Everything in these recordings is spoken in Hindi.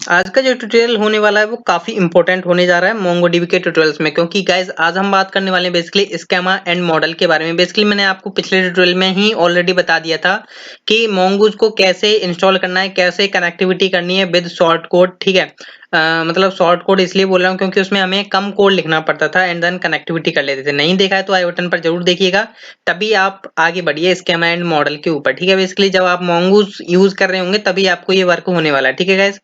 आज का जो ट्यूटोरियल होने वाला है वो काफी इंपॉर्टेंट होने जा रहा है मोंगोडीबी के ट्यूटोरियल्स में, क्योंकि गाइज आज हम बात करने वाले हैं बेसिकली स्कीमा एंड मॉडल के बारे में। बेसिकली मैंने आपको पिछले ट्यूटोरियल में ही ऑलरेडी बता दिया था कि मोंगोज को कैसे इंस्टॉल करना है, कैसे कनेक्टिविटी करनी है विद शॉर्ट कोड। ठीक है, मतलब शॉर्ट कोड इसलिए बोल रहा हूँ क्योंकि उसमें हमें कम कोड लिखना पड़ता था एंड देन कनेक्टिविटी कर लेते थे। नहीं देखा है तो आई बटन पर जरूर देखिएगा, तभी आप आगे बढ़िए स्कीमा एंड मॉडल के ऊपर। ठीक है, बेसिकली जब आप मोंगोज यूज कर रहे होंगे तभी आपको ये वर्क होने वाला है। ठीक है गाइज,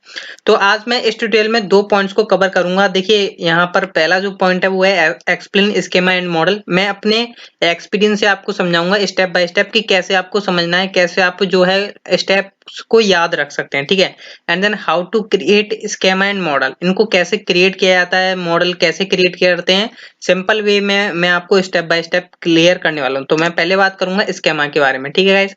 तो आज मैं इस ट्यूटोरियल में दो पॉइंट्स को कवर करूंगा। देखिए यहाँ पर पहला जो पॉइंट है वो है एक्सप्लेन स्कीमा एंड मॉडल। मैं अपने एक्सपीरियंस से आपको समझाऊंगा स्टेप बाय स्टेप कि कैसे आपको समझना है, कैसे आप जो है स्टेप्स को याद रख सकते हैं। ठीक है, and then how to create schema and model, इनको कैसे क्रिएट किया जाता है, मॉडल कैसे क्रिएट किया जाते हैं, सिंपल वे में मैं आपको स्टेप बाय स्टेप क्लियर करने वाला हूँ। तो मैं पहले बात करूंगा स्कीमा के बारे में। ठीक है गाइस,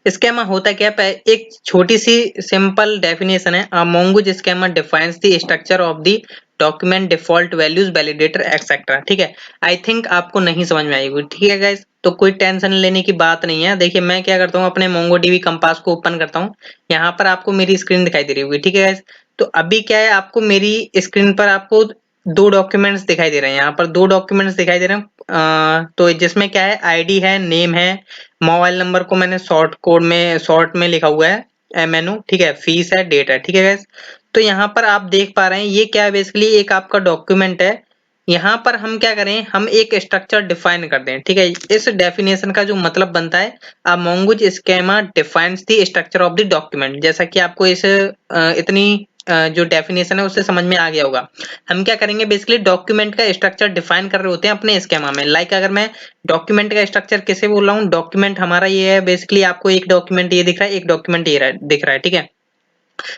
स्कीमा होता क्या है, एक छोटी सी सिंपल डेफिनेशन है। अ mongoose schema defines the structure of the document, default values, validator etc। ठीक है, आई थिंक आपको नहीं समझ में आएगी। ठीक है गाइस, तो कोई टेंशन लेने की बात नहीं है। देखिए मैं क्या करता हूँ, अपने मोंगोडीबी कंपास को ओपन करता हूँ। यहाँ पर आपको मेरी स्क्रीन दिखाई दे रही होगी। ठीक है गाइस, तो अभी क्या है, आपको मेरी स्क्रीन पर आपको दो डॉक्यूमेंट्स दिखाई दे रहे हैं। यहाँ पर दो डॉक्यूमेंट्स दिखाई दे रहे हैं। तो जिसमें क्या है, आईडी है, नेम है, मोबाइल नंबर को मैंने शॉर्ट में लिखा हुआ है MNO। ठीक है, फीस है, डेट है। ठीक है गाइस, तो यहाँ पर आप देख पा रहे हैं ये क्या है, बेसिकली एक आपका डॉक्यूमेंट है। यहाँ पर हम क्या करें, हम एक स्ट्रक्चर डिफाइन कर दें। ठीक है, इस डेफिनेशन का जो मतलब बनता है, अ mongoose schema defines the structure of the document। जैसा कि आपको इस इतनी जो डेफिनेशन है उससे समझ में आ गया होगा। हम क्या करेंगे, बेसिकली डॉक्यूमेंट का स्ट्रक्चर डिफाइन कर रहे होते हैं अपने स्कीमा में। लाइक अगर मैं डॉक्यूमेंट का स्ट्रक्चर किसे बोल रहा हूँ, डॉक्यूमेंट हमारा ये है, बेसिकली आपको एक डॉक्यूमेंट ये दिख रहा है, एक डॉक्यूमेंट ये दिख रहा है। ठीक है,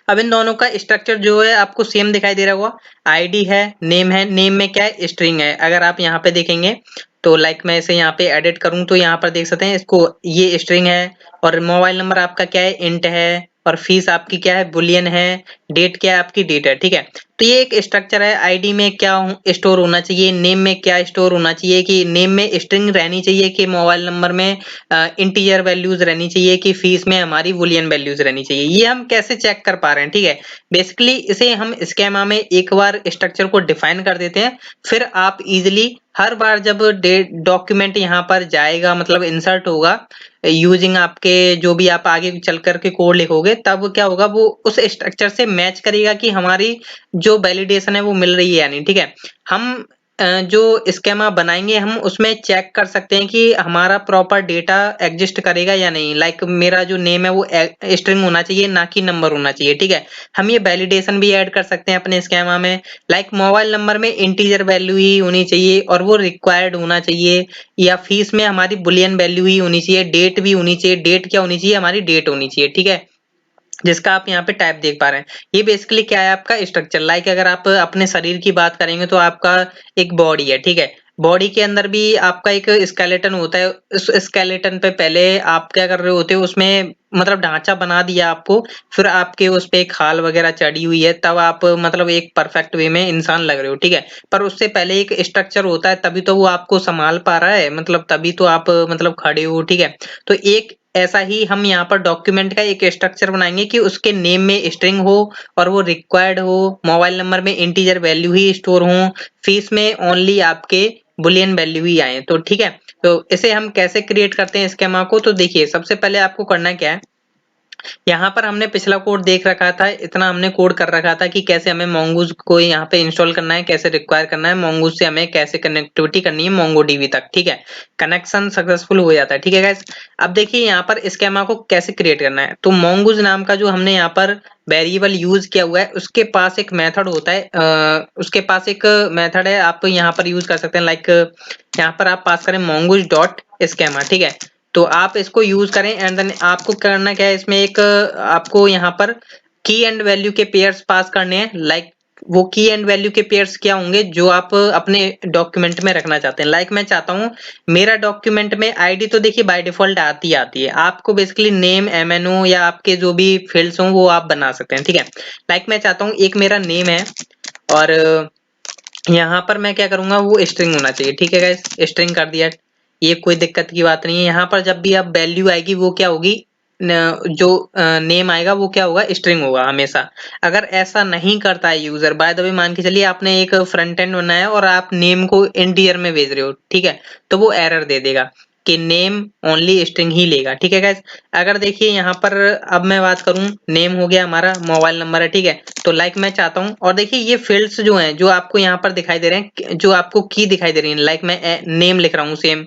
अब इन दोनों का स्ट्रक्चर जो है आपको सेम दिखाई दे रहा होगा। आईडी है, नेम है, नेम में क्या है, स्ट्रिंग है। अगर आप यहाँ पे देखेंगे तो लाइक मैं इसे यहाँ पे एडिट करूँ तो यहाँ पर देख सकते हैं इसको, ये स्ट्रिंग है। और मोबाइल नंबर आपका क्या है, इंट है। और फीस आपकी क्या है, बुलियन है। डेट क्या है, आपकी डेट है। ठीक है, तो ये एक स्ट्रक्चर है। आईडी में क्या स्टोर होना चाहिए, नेम में क्या स्टोर होना चाहिए, कि नेम में स्ट्रिंग रहनी चाहिए, कि मोबाइल नंबर में इंटीजर वैल्यूज रहनी चाहिए, कि फीस में हमारी बुलियन वैल्यूज रहनी चाहिए। ये हम कैसे चेक कर पा रहे हैं। ठीक है, बेसिकली इसे हम स्कीमा में एक बार स्ट्रक्चर को डिफाइन कर देते हैं, फिर आप इजिली हर बार जब डॉक्यूमेंट यहाँ पर जाएगा, मतलब इंसर्ट होगा यूजिंग आपके जो भी आप आगे चल करके कोड लिखोगे, तब क्या होगा, वो उस स्ट्रक्चर से मैच करेगा कि हमारी जो वैलिडेशन है वो मिल रही है या नहीं। ठीक है, हम जो स्कीमा बनाएंगे हम उसमें चेक कर सकते हैं कि हमारा प्रॉपर डेटा एग्जिस्ट करेगा या नहीं। लाइक मेरा जो नेम है वो स्ट्रिंग होना चाहिए, ना कि नंबर होना चाहिए। ठीक है, हम ये वैलिडेशन भी ऐड कर सकते हैं अपने स्कीमा में। लाइक मोबाइल नंबर में इंटीजर वैल्यू ही होनी चाहिए और वो रिक्वायर्ड होना चाहिए, या फीस में हमारी बुलियन वैल्यू ही होनी चाहिए। डेट भी होनी चाहिए। डेट क्या होनी चाहिए, हमारी डेट होनी चाहिए। ठीक है, जिसका आप यहाँ पे टाइप देख पा रहे हैं। ये बेसिकली क्या है, आपका स्ट्रक्चर। लाइक अगर आप अपने शरीर की बात करेंगे तो आपका एक बॉडी है। ठीक है, बॉडी के अंदर भी आपका एक स्केलेटन होता है। उस स्केलेटन पे पहले आप क्या कर रहे होते हो, उसमें मतलब ढांचा बना दिया आपको, फिर आपके उस पे खाल वगैरह चढ़ी हुई है, तब आप मतलब एक परफेक्ट वे में इंसान लग रहे हो। ठीक है, पर उससे पहले एक स्ट्रक्चर होता है, तभी तो वो आपको संभाल पा रहा है, मतलब तभी तो आप मतलब खड़े हो। ठीक है, तो एक ऐसा ही हम यहाँ पर डॉक्यूमेंट का एक स्ट्रक्चर बनाएंगे कि उसके नेम में स्ट्रिंग हो और वो रिक्वायर्ड हो, मोबाइल नंबर में इंटीजर वैल्यू ही स्टोर हो, फीस में ओनली आपके बुलियन वैल्यू ही आए। तो ठीक है, तो इसे हम कैसे क्रिएट करते हैं स्कीमा को, तो देखिए सबसे पहले आपको करना क्या है, यहाँ पर हमने पिछला कोड देख रखा था, इतना हमने कोड कर रखा था कि कैसे हमें mongoose को यहाँ पे इंस्टॉल करना है, कैसे रिक्वायर करना है, mongoose से हमें कैसे कनेक्टिविटी करनी है mongodb तक। ठीक है, कनेक्शन सक्सेसफुल हो जाता है। ठीक है गाइस, अब देखिए यहाँ पर स्कीमा को कैसे क्रिएट करना है। तो mongoose नाम का जो हमने यहाँ पर वेरिएबल यूज किया हुआ है, उसके पास एक मेथड होता है, उसके पास एक मेथड है, आप यहाँ पर यूज कर सकते हैं। लाइक यहाँ पर आप पास करें mongoose डॉट स्कीमा। ठीक है, तो आप इसको यूज करें एंड देन आपको करना क्या है, इसमें एक आपको यहाँ पर की एंड वैल्यू के पेयर्स पास करने हैं। लाइक वो की एंड वैल्यू के पेयर्स क्या होंगे जो आप अपने डॉक्यूमेंट में रखना चाहते हैं। लाइक मैं चाहता हूँ मेरा डॉक्यूमेंट में आईडी तो देखिए बाय डिफॉल्ट आती है, आपको बेसिकली नेम MNO या आपके जो भी फील्ड्स हों वो आप बना सकते हैं। ठीक है, लाइक मैं चाहता हूँ एक मेरा नेम है और यहाँ पर मैं क्या करूंगा, वो स्ट्रिंग होना चाहिए। ठीक है गाइस, स्ट्रिंग कर दिया, ये कोई दिक्कत की बात नहीं है। यहाँ पर जब भी आप वैल्यू आएगी वो क्या होगी, जो नेम आएगा वो क्या होगा, स्ट्रिंग होगा हमेशा। अगर ऐसा नहीं करता है यूजर, बाय द वे मान के चलिए आपने एक फ्रंट एंड बनाया और आप नेम को इंटीजर में भेज रहे हो, ठीक है, तो वो एरर दे देगा कि नेम ओनली स्ट्रिंग ही लेगा, ठीक है गाइस। अगर देखिए यहाँ पर अब मैं बात करूं, नेम हो गया हमारा, मोबाइल नंबर है, ठीक है, तो लाइक मैं चाहता हूं, और देखिए ये फील्ड्स जो हैं जो आपको यहाँ पर दिखाई दे रहे हैं, जो आपको की दिखाई दे रही है, लाइक मैं नेम लिख रहा हूँ सेम,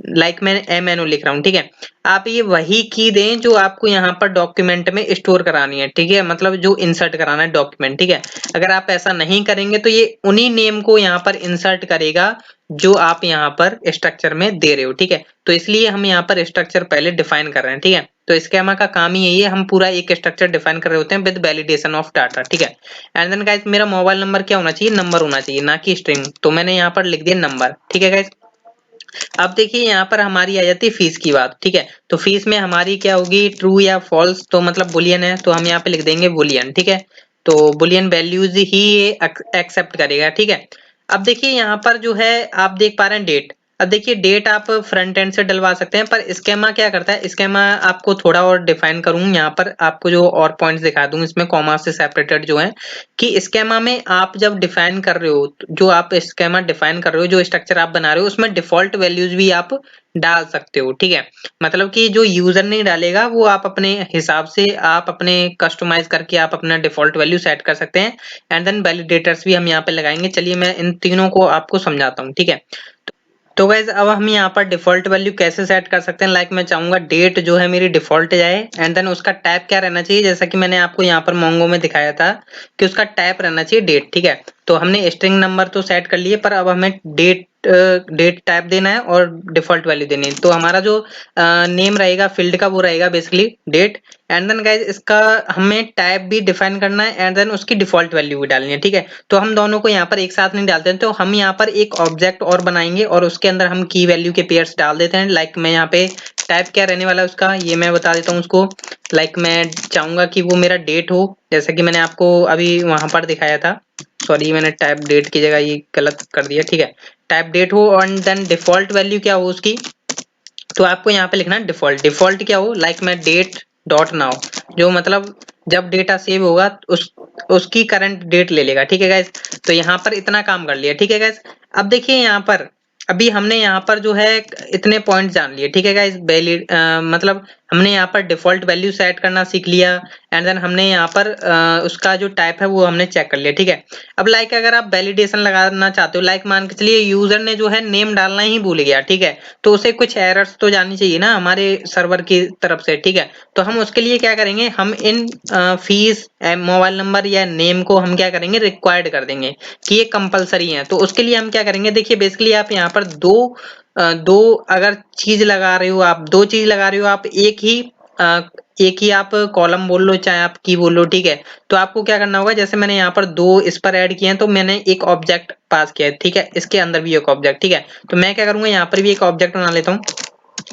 लाइक मैं MNO लिख रहा हूँ, ठीक है, आप ये वही की दें जो आपको यहाँ पर डॉक्यूमेंट में स्टोर करानी है, ठीक है, मतलब जो इंसर्ट कराना है डॉक्यूमेंट, ठीक है। अगर आप ऐसा नहीं करेंगे तो ये उन्हीं नेम को यहाँ पर इंसर्ट करेगा जो आप यहाँ पर स्ट्रक्चर में दे रहे हो, ठीक है। तो इसलिए हम यहाँ पर स्ट्रक्चर पहले डिफाइन कर रहे हैं, ठीक है। तो स्कीमा का काम ही यही है, हम पूरा एक स्ट्रक्चर डिफाइन कर रहे होते हैं विद वैलिडेशन ऑफ डाटा, ठीक है। एंड देन गाइस मेरा मोबाइल नंबर क्या होना चाहिए, नंबर होना चाहिए, ना कि स्ट्रिंग। तो मैंने यहाँ पर लिख दिया नंबर, ठीक है गाइस। अब देखिए यहाँ पर हमारी आ जाती है फीस की बात, ठीक है। तो फीस में हमारी क्या होगी, ट्रू या फॉल्स, तो मतलब बुलियन है, तो हम यहाँ पे लिख देंगे बुलियन, ठीक है। तो बुलियन वैल्यूज ही एक्सेप्ट करेगा, ठीक है। अब देखिए यहाँ पर जो है आप देख पा रहे हैं डेट। अब देखिए डेट आप फ्रंट एंड से डलवा सकते हैं, पर स्केमा क्या करता है, स्केमा आपको थोड़ा और डिफाइन करूं, यहाँ पर आपको जो और पॉइंट्स दिखा दूं इसमें कॉमा से सेपरेटेड जो है, कि स्केमा में आप जब डिफाइन कर रहे हो, जो आप स्केमा डिफाइन कर रहे हो, जो स्ट्रक्चर आप बना रहे हो, उसमें डिफॉल्ट वैल्यूज भी आप डाल सकते हो, ठीक है। मतलब कि जो यूजर नहीं डालेगा वो आप अपने हिसाब से, आप अपने कस्टमाइज करके आप अपना डिफॉल्ट वैल्यू सेट कर सकते हैं। एंड देन वैलिडेटर्स भी हम यहाँ पे लगाएंगे। चलिए मैं इन तीनों को आपको समझाता हूँ, ठीक है। तो गाइज अब हम यहाँ पर डिफॉल्ट वैल्यू कैसे सेट कर सकते हैं, लाइक मैं चाहूंगा डेट जो है मेरी डिफॉल्ट जाए, एंड देन उसका टाइप क्या रहना चाहिए, जैसा कि मैंने आपको यहाँ पर मोंगो में दिखाया था कि उसका टाइप रहना चाहिए डेट, ठीक है। तो हमने स्ट्रिंग नंबर तो सेट कर लिए, पर अब हमें डेट टाइप देना है और डिफॉल्ट वैल्यू देनी है। तो हमारा जो नेम रहेगा फील्ड का वो रहेगा basically date. And then guys इसका हमें टाइप भी डिफाइन करना है, एंड देन उसकी डिफॉल्ट वैल्यू भी डालनी है, ठीक है। तो हम दोनों को यहाँ पर एक साथ नहीं डालते हैं, तो हम यहाँ पर एक ऑब्जेक्ट और बनाएंगे और उसके अंदर हम की वैल्यू के पेयर्स डाल देते हैं। लाइक मैं यहाँ पे टाइप क्या रहने वाला है उसका, ये मैं बता देता हूँ उसको। लाइक मैं चाहूंगा कि वो मेरा डेट हो, जैसा कि मैंने आपको अभी वहां पर दिखाया था। सॉरी मैंने टाइप डेट की जगह ये गलत कर दिया, ठीक है। टाइप डेट हो, एंड देन डिफॉल्ट वैल्यू क्या हो उसकी, तो आपको यहाँ पे लिखना है डिफॉल्ट। डिफॉल्ट क्या हो, लाइक मैं डेट डॉट नाउ, जो मतलब जब डेटा सेव होगा उसकी करंट डेट ले लेगा, ठीक है गाइस। तो यहाँ पर इतना काम कर लिया, ठीक है गाइस। अब देखिए यहाँ पर अभी हमने यहाँ पर जो है इतने पॉइंट जान लिए, ठीक है गाइस। वैलिड मतलब हमने यहाँ पर डिफॉल्ट वैल्यू सेट करना सीख लिया, एंड देन हमने यहाँ पर उसका जो टाइप है वो हमने चेक कर लिया, ठीक है। अब लाइक अगर आप वैलिडेशन लगाना चाहते हो, लाइक मान के चलिए यूजर ने जो है नेम डालना ही भूल गया, ठीक है, तो उसे कुछ एरर्स तो जानी चाहिए ना हमारे सर्वर की तरफ से, ठीक है। तो हम उसके लिए क्या करेंगे, हम इन फीस मोबाइल नंबर या नेम को हम क्या करेंगे, रिक्वायर्ड कर देंगे कि ये कंपलसरी है। तो उसके लिए हम क्या करेंगे, देखिए बेसिकली आप यहाँ पर दो अगर चीज लगा रहे हो, आप दो चीज लगा रहे हो, आप एक ही आप कॉलम बोल लो चाहे आप की बोल लो, ठीक है। तो आपको क्या करना होगा, जैसे मैंने यहाँ पर दो इस पर ऐड किए हैं, तो मैंने एक ऑब्जेक्ट पास किया है, ठीक है, इसके अंदर भी एक ऑब्जेक्ट, ठीक है। तो मैं क्या करूंगा, यहाँ पर भी एक ऑब्जेक्ट बना लेता हूँ।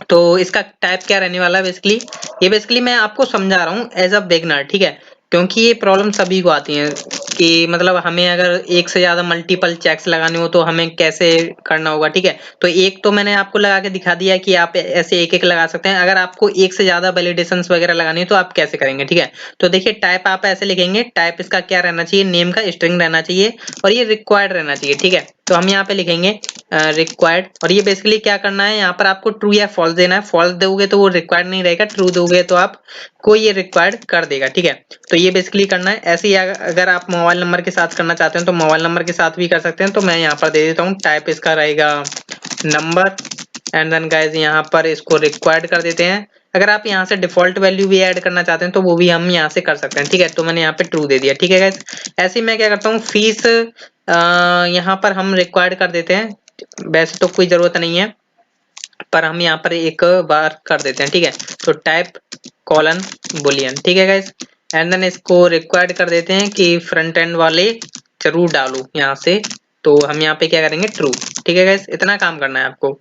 तो इसका टाइप क्या रहने वाला है, बेसिकली ये बेसिकली मैं आपको समझा रहा हूँ एज अ बिगनर, ठीक है। क्योंकि ये प्रॉब्लम सभी को आती है कि मतलब हमें अगर एक से ज्यादा मल्टीपल चेक्स लगाने हो तो हमें कैसे करना होगा, ठीक है। तो एक तो मैंने आपको लगा के दिखा दिया कि आप ऐसे एक एक लगा सकते हैं। अगर आपको एक से ज्यादा वैलिडेशंस वगैरह लगानी है तो आप कैसे करेंगे, ठीक है। तो देखिए टाइप आप ऐसे लिखेंगे, टाइप इसका क्या रहना चाहिए, नेम का स्ट्रिंग रहना चाहिए और ये रिक्वायर्ड रहना चाहिए, ठीक है। तो हम यहाँ पे लिखेंगे रिक्वायर्ड, और ये बेसिकली क्या करना है, यहाँ पर आपको ट्रू या फॉल्स देना है। फॉल्स दोगे तो वो रिक्वायर्ड नहीं रहेगा, ट्रू दोगे तो आप को ये रिक्वायर्ड कर देगा, ठीक है। तो ये बेसिकली करना है। ऐसे ही अगर आप मोबाइल नंबर के साथ करना चाहते हैं तो मोबाइल नंबर के साथ भी कर सकते हैं। तो मैं यहाँ पर दे देता हूँ, टाइप इसका रहेगा नंबर, एंड देन गाइस यहाँ पर इसको रिक्वायर्ड कर देते हैं। अगर आप यहाँ से डिफॉल्ट वैल्यू भी ऐड करना चाहते हैं तो वो भी हम यहाँ से कर सकते हैं, ठीक है। तो मैंने यहाँ पे ट्रू दे दिया, ठीक है गाइस। ऐसे ही मैं क्या करता हूँ, फीस यहाँ पर हम रिक्वायर्ड कर देते हैं। वैसे तो कोई जरूरत नहीं है, पर हम यहाँ पर एक बार कर देते हैं, ठीक है। तो टाइप कॉलन बुलियन, ठीक है गाइस। एंड देन इसको रिक्वायर्ड कर देते हैं कि फ्रंट एंड वाले जरूर डालो यहाँ से। तो हम यहाँ पे क्या करेंगे, ट्रू, ठीक है गाइस। इतना काम करना है आपको।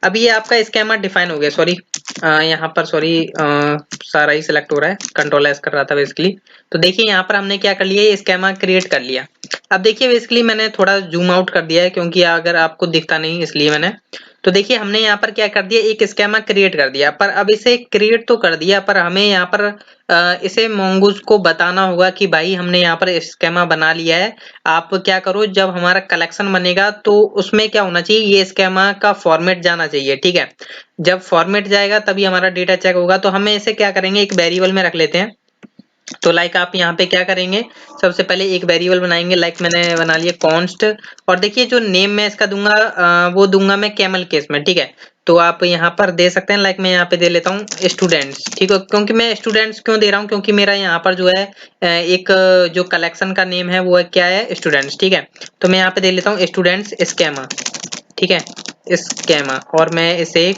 अब ये आपका स्केमा डिफाइन हो गया। सॉरी यहाँ पर सॉरी सारा ही सिलेक्ट हो रहा है, कंट्रोल एस कर रहा था बेसिकली। तो देखिए यहाँ पर हमने क्या कर लिया, ये स्केमा क्रिएट कर लिया। अब देखिए बेसिकली मैंने थोड़ा जूम आउट कर दिया है क्योंकि अगर आपको दिखता नहीं इसलिए मैंने, तो देखिए हमने यहाँ पर क्या कर दिया, एक स्कीमा क्रिएट कर दिया, पर अब इसे क्रिएट तो कर दिया पर हमें यहाँ पर इसे मोंगूज को बताना होगा कि भाई हमने यहाँ पर स्कीमा बना लिया है। आप क्या करो, जब हमारा कलेक्शन बनेगा तो उसमें क्या होना चाहिए, ये स्कीमा का फॉर्मेट जाना चाहिए, ठीक है। जब फॉर्मेट जाएगा तभी हमारा डेटा चेक होगा। तो हमें इसे क्या करेंगे, एक वेरिएबल में रख लेते हैं। तो लाइक आप यहाँ पे क्या करेंगे, सबसे पहले एक वेरिएबल बनाएंगे, लाइक मैंने बना लिया कॉन्स्ट। और देखिए जो नेम मैं इसका दूंगा वो दूंगा मैं कैमल केस में, ठीक है। तो आप यहाँ पर दे सकते हैं, लाइक मैं यहाँ पे दे लेता हूँ स्टूडेंट्स, ठीक है। क्योंकि मैं स्टूडेंट्स क्यों दे रहा हूँ, क्योंकि मेरा यहाँ पर जो है एक जो कलेक्शन का नेम है वो है क्या है, स्टूडेंट्स, ठीक है। तो मैं यहाँ पे दे लेता हूँ स्टूडेंट्स स्कीमा, ठीक है, स्कीमा, और मैं इसे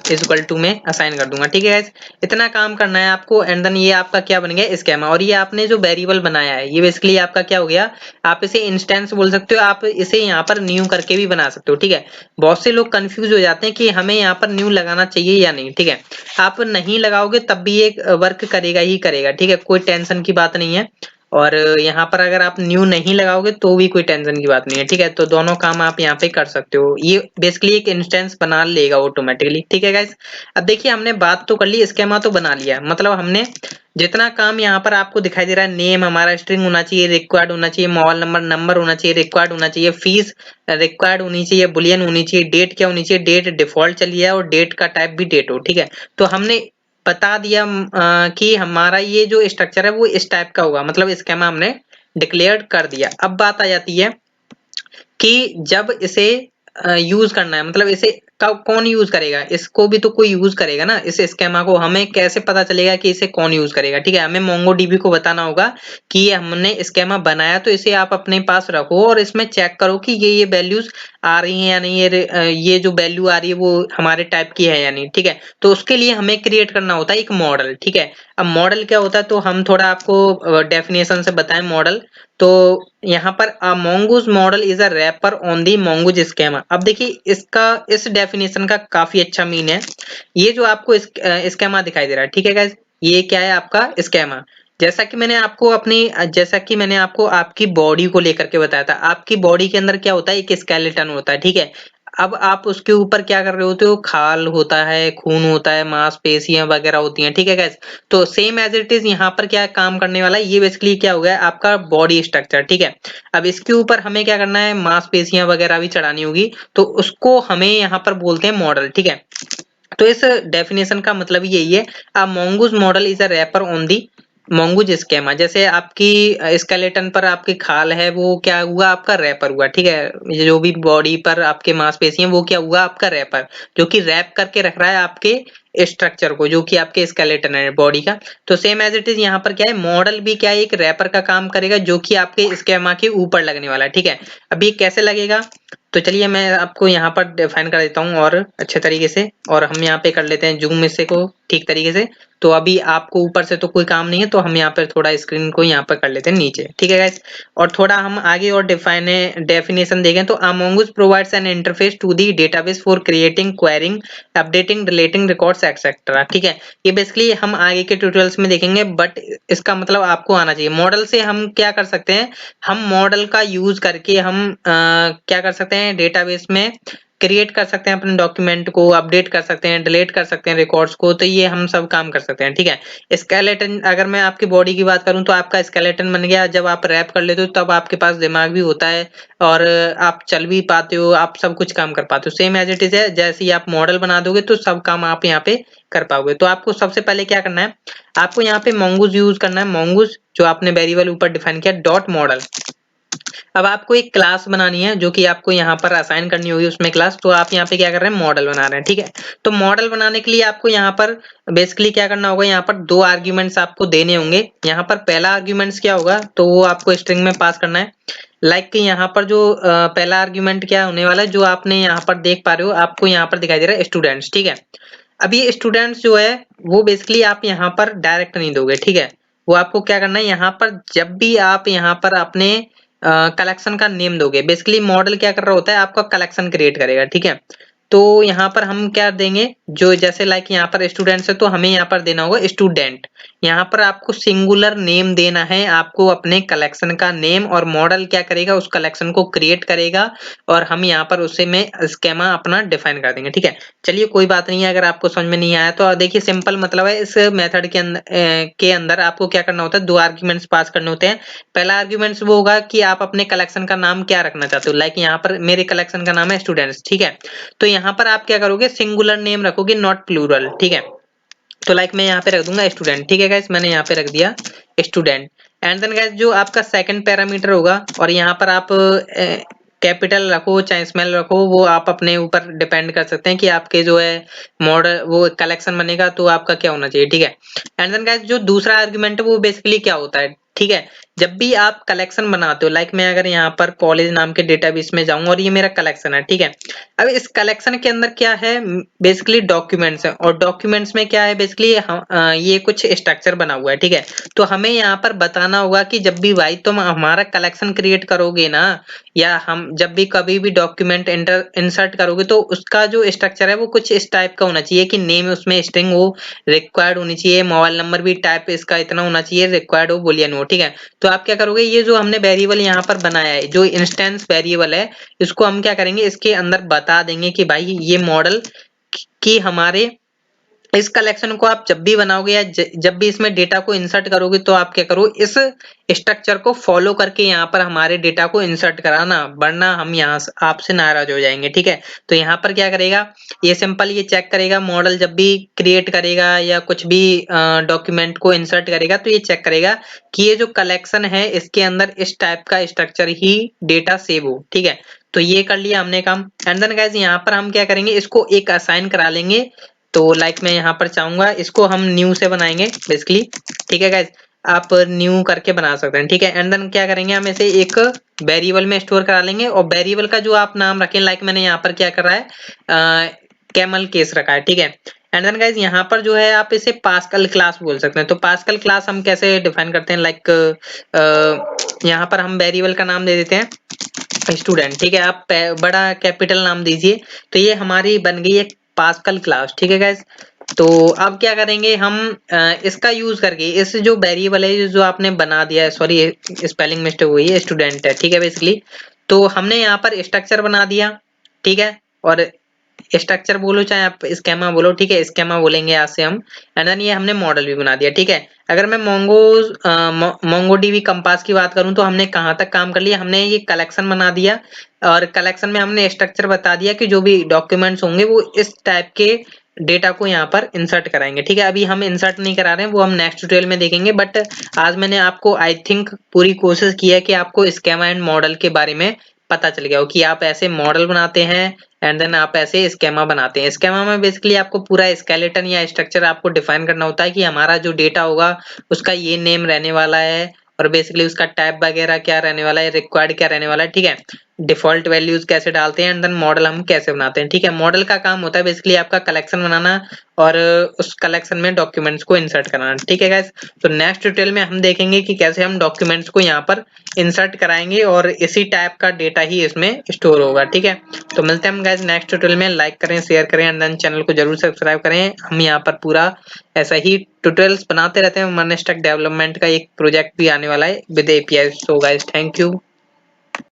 इज इक्वल टू में असाइन कर दूंगा, ठीक है गाइस। इतना काम करना है आपको, एंड देन ये आपका क्या बन गया, स्कीमा। और ये आपने जो वेरिएबल बनाया है ये बेसिकली आपका क्या हो गया, आप इसे इंस्टेंस बोल सकते हो, आप इसे यहाँ पर न्यू करके भी बना सकते हो, ठीक है। बहुत से लोग कंफ्यूज हो जाते हैं कि हमें यहाँ पर न्यू लगाना चाहिए या नहीं, ठीक है। आप नहीं लगाओगे तब भी ये वर्क करेगा ही करेगा, ठीक है, कोई टेंशन की बात नहीं है। और यहाँ पर अगर आप न्यू नहीं लगाओगे तो भी कोई टेंशन की बात नहीं है, ठीक है। तो दोनों काम आप यहाँ पे कर सकते हो, ये बेसिकली एक इंस्टेंस बना लेगा ऑटोमेटिकली, ठीक है गाइस। अब देखिए हमने बात तो कर ली, स्कीमा तो बना लिया, मतलब हमने जितना काम यहाँ पर आपको दिखाई दे रहा है, नेम हमारा स्ट्रिंग होना चाहिए, रिक्वायर्ड होना चाहिए, मोबाइल नंबर नंबर होना चाहिए, रिक्वायर्ड होना चाहिए, फीस रिक्वायर्ड होनी चाहिए, बुलियन होनी चाहिए, डेट क्या होनी चाहिए, डेट डिफॉल्ट चलिए और डेट का टाइप भी डेट हो, ठीक है। तो हमने बता दिया कि हमारा ये जो स्ट्रक्चर है वो इस टाइप का होगा, मतलब स्कीमा हमने डिक्लेयर कर दिया। अब बात आ जाती है कि जब इसे यूज करना है, मतलब इसे कौन यूज करेगा, इसको भी तो कोई यूज करेगा ना, इस स्कीमा को हमें कैसे पता चलेगा कि इसे कौन यूज करेगा, ठीक है। हमें मोंगोडीबी को बताना होगा कि ये हमने स्कीमा बनाया, तो इसे आप अपने पास रखो और इसमें चेक करो कि ये वैल्यूज आ रही हैं या नहीं, ये जो वैल्यू आ रही है वो हमारे टाइप की है या नहीं, ठीक है। तो उसके लिए हमें क्रिएट करना होता है एक मॉडल, ठीक है। अब मॉडल क्या होता है, तो हम थोड़ा आपको डेफिनेशन से बताएं मॉडल। तो यहाँ पर mongoose model is a rapper on the mongoose schema. अब देखिए इसका इस डेफिनेशन का काफी अच्छा मीन है। ये जो आपको स्कीमा दिखाई दे रहा है, ठीक है गाइस, ये क्या है आपका स्कीमा। जैसा कि मैंने आपको आपकी बॉडी को लेकर के बताया था, आपकी बॉडी के अंदर क्या होता है, एक स्केलेटन होता है, ठीक है। अब आप उसके ऊपर क्या कर रहे होते हो, खाल होता है, खून होता है, मांसपेशियां वगैरह होती हैं, ठीक है गाइस। तो सेम एज इट इज यहाँ पर क्या काम करने वाला है, ये बेसिकली क्या हो गया आपका बॉडी स्ट्रक्चर, ठीक है। अब इसके ऊपर हमें क्या करना है, मांसपेशियां वगैरह भी चढ़ानी होगी, तो उसको हमें यहाँ पर बोलते हैं मॉडल, ठीक है। तो इस डेफिनेशन का मतलब यही है, अ mongoose model is a rapper on the mongoose schema. जैसे आपकी स्केलेटन पर आपकी खाल है, वो क्या हुआ, आपका रैपर हुआ, ठीक है। ये जो भी बॉडी पर आपके मांसपेशी है वो क्या हुआ, आपका रैपर, जो कि रैप करके रख रहा है आपके स्ट्रक्चर को, जो कि आपके स्केलेटन है बॉडी का। तो सेम एज इट इज यहाँ पर क्या है, मॉडल भी क्या है, एक रैपर का काम करेगा, जो कि आपके स्कीमा के ऊपर लगने वाला है, ठीक है। अब ये कैसे लगेगा, तो चलिए मैं आपको यहाँ पर डिफाइन कर देता हूँ और अच्छे तरीके से, और हम यहाँ पे कर लेते हैं जूम इससे को ठीक तरीके से। तो अभी आपको ऊपर से तो कोई काम नहीं है, तो हम यहाँ पर थोड़ा स्क्रीन को यहाँ पर कर लेते हैं नीचे, ठीक है गाइस। और थोड़ा हम आगे और डेफिनेशन देखें तो mongoose provides an interface to the database for creating, querying, updating, deleting records etc, ठीक है। ये बेसिकली हम आगे के ट्यूटोरियल्स में देखेंगे, बट इसका मतलब आपको आना चाहिए। मॉडल से हम क्या कर सकते हैं, हम मॉडल का यूज करके हम क्या कर सकते हैं, डेटाबेस में क्रिएट कर सकते हैं अपने डॉक्यूमेंट को, अपडेट कर सकते हैं, डिलीट कर सकते हैं रिकॉर्ड्स को, तो ये हम सब काम कर सकते हैं, ठीक है। स्केलेटन, अगर मैं आपकी बॉडी की बात करूं तो आपका स्केलेटन बन गया, जब आप रैप कर लेते हो तब आपके पास दिमाग भी होता है और आप चल भी पाते हो, आप सब कुछ काम कर पाते हो। सेम एज इट इज है, जैसे ही आप मॉडल बना दोगे तो सब काम आप यहाँ पे कर पाओगे। तो आपको सबसे पहले क्या करना है, आपको यहाँ पे mongoose यूज करना है, mongoose जो आपने वेरिएबल ऊपर डिफाइन किया डॉट मॉडल। अब आपको एक क्लास बनानी है जो कि आपको यहाँ पर असाइन करनी होगी उसमें क्लास। तो आप यहाँ पे क्या कर रहे हैं, मॉडल बना रहे हैं, ठीक है। तो मॉडल बनाने के लिए आपको यहाँ पर बेसिकली क्या करना होगा, यहाँ पर दो आर्ग्यूमेंट्स आपको देने होंगे। यहाँ पर पहला आर्ग्यूमेंट्स क्या होगा, तो वो आपको स्ट्रिंग में पास करना है। लाइक यहाँ पर जो पहला आर्ग्यूमेंट क्या होने वाला है, जो आपने यहाँ पर देख पा रहे हो, आपको यहाँ पर दिखाई दे रहा है स्टूडेंट्स, ठीक है। अब ये स्टूडेंट्स जो है वो बेसिकली आप यहाँ पर डायरेक्ट नहीं दोगे, ठीक है। वो आपको क्या करना है, यहाँ पर जब भी आप यहाँ पर अपने कलेक्शन का नेम दोगे, बेसिकली मॉडल क्या कर रहा होता है, आपका कलेक्शन क्रिएट करेगा, ठीक है। तो यहाँ पर हम क्या देंगे, जो जैसे लाइक यहाँ पर स्टूडेंट्स है तो हमें यहाँ पर देना होगा स्टूडेंट। यहाँ पर आपको सिंगुलर नेम देना है, आपको अपने कलेक्शन का नेम, और मॉडल क्या करेगा, उस कलेक्शन को क्रिएट करेगा और हम यहाँ पर उसे में स्कीमा अपना डिफाइन कर देंगे। ठीक है, चलिए कोई बात नहीं है, अगर आपको समझ में नहीं आया तो देखिए सिंपल मतलब है, इस मेथड के अंदर आपको क्या करना होता है, दो आर्ग्यूमेंट्स पास करने होते हैं। पहला आर्ग्यूमेंट्स वो होगा कि आप अपने कलेक्शन का नाम क्या रखना चाहते हो, लाइक यहाँ पर मेरे कलेक्शन का नाम है स्टूडेंट्स। ठीक है, तो यहाँ पर आप क्या करोगे, सिंगुलर नेम रखोगे, नॉट प्लूरल। ठीक है, तो लाइक मैं यहाँ पे रख दूंगा स्टूडेंट। ठीक है गाइस, मैंने यहाँ पे रख दिया स्टूडेंट। एंड देन गाइस जो आपका सेकंड पैरामीटर होगा, और यहाँ पर आप कैपिटल रखो चाहे स्मॉल रखो, वो आप अपने ऊपर डिपेंड कर सकते हैं कि आपके जो है मॉडल वो कलेक्शन बनेगा तो आपका क्या होना चाहिए। ठीक है, एंड देन गाइस जो दूसरा आर्गुमेंट है वो बेसिकली क्या होता है, ठीक है, जब भी आप कलेक्शन बनाते हो, लाइक मैं अगर यहाँ पर कॉलेज नाम के डेटाबेस में जाऊंगा और ये मेरा कलेक्शन है। ठीक है, अब इस कलेक्शन के अंदर क्या है, बेसिकली डॉक्यूमेंट्स है, और डॉक्यूमेंट्स में क्या है, बेसिकली ये कुछ स्ट्रक्चर बना हुआ है। ठीक है, तो हमें यहाँ पर बताना होगा कि जब भी भाई तुम हमारा कलेक्शन क्रिएट करोगे ना, या हम जब भी कभी भी डॉक्यूमेंट इंसर्ट करोगे, तो उसका जो स्ट्रक्चर है वो कुछ इस टाइप का होना चाहिए कि नेम उसमें स्ट्रिंग हो, रिक्वायर्ड होनी चाहिए, मोबाइल नंबर भी टाइप इसका इतना होना चाहिए, रिक्वायर्ड हो, बुलियन हो। ठीक है, तो आप क्या करोगे, ये जो हमने वेरिएबल यहाँ पर बनाया है, जो इंस्टेंस वेरिएबल है, इसको हम क्या करेंगे, इसके अंदर बता देंगे कि भाई ये मॉडल की हमारे इस कलेक्शन को आप जब भी बनाओगे या जब भी इसमें डेटा को इंसर्ट करोगे, तो आप क्या करो, इस स्ट्रक्चर को फॉलो करके यहाँ पर हमारे डेटा को इंसर्ट कराना, वरना हम यहाँ आपसे नाराज हो जाएंगे। ठीक है, तो यहाँ पर क्या करेगा, ये सिंपल ये चेक करेगा, मॉडल जब भी क्रिएट करेगा या कुछ भी डॉक्यूमेंट को इंसर्ट करेगा, तो ये चेक करेगा कि ये जो कलेक्शन है इसके अंदर इस टाइप का स्ट्रक्चर ही डेटा सेव हो। ठीक है, तो ये कर लिया हमने काम। एंड देन गाइस यहाँ पर हम क्या करेंगे, इसको एक असाइन करा लेंगे। तो लाइक मैं यहाँ पर चाहूंगा इसको हम न्यू से बनाएंगे बेसिकली। ठीक है गाइज, आप न्यू करके बना सकते हैं। ठीक है, एंड देन क्या करेंगे, हम इसे एक वेरिएबल में स्टोर करा लेंगे, और वेरिएबल का जो आप नाम रखें, लाइक मैंने यहाँ पर क्या कर रहा है, कैमल केस रखा है। ठीक है, एंड देन गाइज यहाँ पर जो है आप इसे पास्कल क्लास बोल सकते हैं। तो पास्कल क्लास हम कैसे डिफाइन करते हैं, लाइक यहाँ पर हम वेरिएबल का नाम दे देते हैं स्टूडेंट। ठीक है, आप बड़ा कैपिटल नाम दीजिए, तो ये हमारी बन गई एक पास्कल क्लास। ठीक है गाइस, तो अब क्या करेंगे हम, इसका यूज करके इस जो वेरिएबल है जो आपने बना दिया है, सॉरी स्पेलिंग मिस्टेक हुई है, स्टूडेंट है। ठीक है, बेसिकली तो हमने यहाँ पर स्ट्रक्चर बना दिया। ठीक है, और स्ट्रक्चर बोलो चाहे आप स्केमा बोलो, ठीक है, स्केमा बोलेंगे आज से हम। एंड देन ये हमने मॉडल भी बना दिया। ठीक है, अगर मैं मोंगोडीबी कंपास की बात करूं, तो हमने कहाँ तक काम कर लिया, हमने ये कलेक्शन बना दिया, और कलेक्शन में हमने स्ट्रक्चर बता दिया कि जो भी डॉक्यूमेंट्स होंगे वो इस टाइप के डेटा को यहाँ पर इंसर्ट कराएंगे। ठीक है, अभी हम इंसर्ट नहीं करा रहे हैं, वो हम नेक्स्ट ट्यूटोरियल में देखेंगे, बट आज मैंने आपको आई थिंक पूरी कोशिश की है कि आपको स्केमा एंड मॉडल के बारे में पता चल गया हो कि आप ऐसे मॉडल बनाते हैं एंड देन आप ऐसे स्केमा बनाते हैं। स्केमा में बेसिकली आपको पूरा स्केलेटन या स्ट्रक्चर आपको डिफाइन करना होता है कि हमारा जो डेटा होगा उसका ये नेम रहने वाला है, और बेसिकली उसका टाइप वगैरह क्या रहने वाला है, रिक्वायर्ड क्या रहने वाला है। ठीक है, डिफॉल्ट वैल्यूज कैसे डालते हैं, एंड देन मॉडल हम कैसे बनाते हैं। ठीक है, मॉडल का काम होता है बेसिकली आपका कलेक्शन बनाना और उस कलेक्शन में डॉक्यूमेंट्स को इंसर्ट कराना। ठीक है गाइस, तो नेक्स्ट ट्यूटोरियल में हम देखेंगे कि कैसे हम डॉक्यूमेंट्स को यहाँ पर इंसर्ट कराएंगे और इसी टाइप का डेटा ही इसमें स्टोर होगा। ठीक है, तो मिलते हैं हम गाइस नेक्स्ट ट्यूटोरियल में। लाइक करें, शेयर करें, एंड देन चैनल को जरूर सब्सक्राइब करें। हम यहाँ पर पूरा ऐसा ही ट्यूटोरियल्स बनाते रहते हैं। मनस्टक डेवलपमेंट का एक प्रोजेक्ट भी आने वाला है with API. So guys, thank you.